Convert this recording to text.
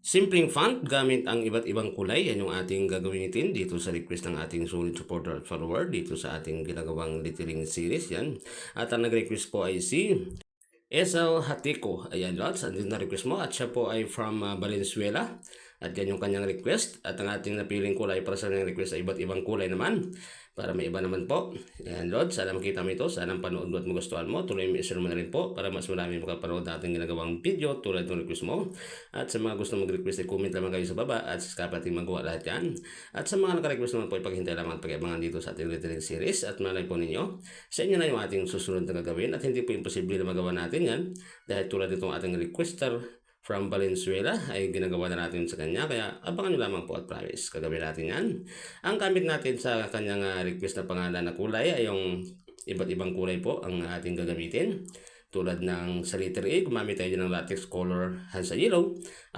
Simpleng font gamit ang iba't ibang kulay, yan yung ating gagawin dito sa request ng ating solid supporter at follower dito sa ating ginagawang lettering series yan. At ang nag-request po ay si Esau Hatiko. Ayan lots, andun na request mo at siya po ay from Valenzuela. At yan yung kanyang request. At ang ating napiling kulay para sa kanyang request ay iba't ibang kulay naman. Para may iba naman po. Ayan Lord, sana makita mo ito. Sana panood mo at magustuhan mo. Tuloy mo i-share mo na rin po para mas marami makapanood na ating ginagawang video tulad ng request mo. At sa mga gusto mag-request ay comment lamang kayo sa baba at sa kapating magawa lahat yan. At sa mga naka-request naman po ay paghintay lamang at pag-ibangan dito sa ating lettering series. At malay po ninyo, sa inyo na yung ating susunod na gagawin at hindi po imposible na magawa natin yan dahil tulad itong ating requester from Valenzuela ay ginagawa na natin sa kanya, kaya abangan nyo lamang po at promise gagawin natin yan. Ang gamit natin sa kanyang request na pangalan na kulay ay yung iba't ibang kulay po ang ating gagamitin tulad ng sa letter A, gumamit tayo ng latex color Hansa Yellow at